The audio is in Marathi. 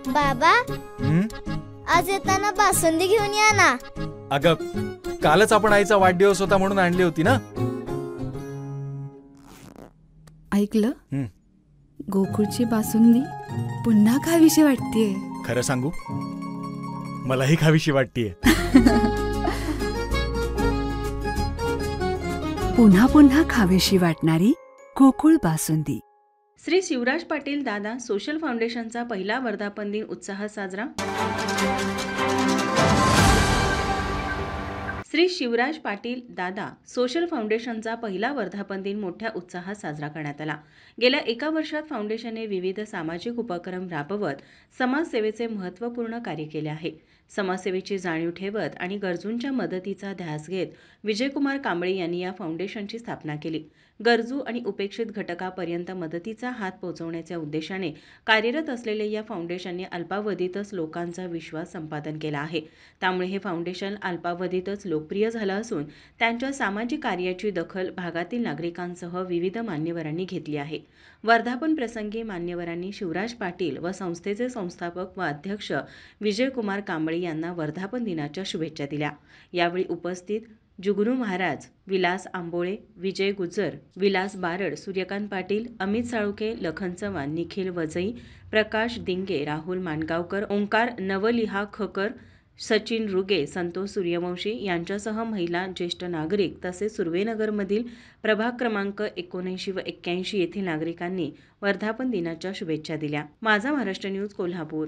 बाबा, हं? आज येताना बासुंदी घेऊन या ना. अगं, कालच आपण आईचा वाढदिवस होता म्हणून आणली होती ना. ऐकलं, हं. गोकुळची बासुंदी पुन्हा खावीशी वाटतेय. खरं सांगू, मलाही खावीशी वाटतीये. पुन्हा पुन्हा खावीशी वाटणारी गोकुळ बासुंदी. श्री शिवराज पाटील दादा सोशल फाउंडेशनचा पहिला वर्धापन दिन उत्साहात साजरा. श्री शिवराज पाटील दादा सोशल फाउंडेशनचा पहिला वर्धापन दिन मोठ्या उत्साहात साजरा करण्यात आला. गेल्या एका वर्षात फाउंडेशनने विविध सामाजिक उपक्रम राबवत समाजसेवेचे महत्त्वपूर्ण कार्य केले आहे. समाजसेवेची जाणीव ठेवत आणि गरजूंच्या मदतीचा ध्यास घेत विजयकुमार कांबळे यांनी या फाउंडेशनची स्थापना केली. गरजू आणि उपेक्षित घटकापर्यंत मदतीचा हात पोहोचवण्याच्या उद्देशाने कार्यरत असलेले या फाउंडेशनने अल्पावधीतच लोकांचा विश्वास संपादन केला आहे. त्यामुळे हे फाउंडेशन अल्पावधीतच लोकप्रिय झालं असून त्यांच्या सामाजिक कार्याची दखल भागातील नागरिकांसह विविध मान्यवरांनी घेतली आहे. वर्धापन प्रसंगी मान्यवरांनी शिवराज पाटील व संस्थेचे संस्थापक व अध्यक्ष विजयकुमार कांबळे यांना वर्धापन दिनाच्या शुभेच्छा दिल्या. यावेळी उपस्थित जुगनू महाराज, विलास आंबोळे, विजय गुज्जर, विलास बारड, सूर्यकांत पाटील, अमित साळुखे, लखन चव्हाण, निखिल वजई, प्रकाश दिंगे, राहुल माणगावकर, ओंकार नवलिहाखकर, सचिन रुगे, संतोष सूर्यवंशी यांच्यासह महिला, ज्येष्ठ नागरिक तसेच सुर्वेनगरमधील प्रभाग क्रमांक 79 व 81 येथील नागरिकांनी वर्धापन दिनाच्या शुभेच्छा दिल्या. माझा महाराष्ट्र न्यूज, कोल्हापूर.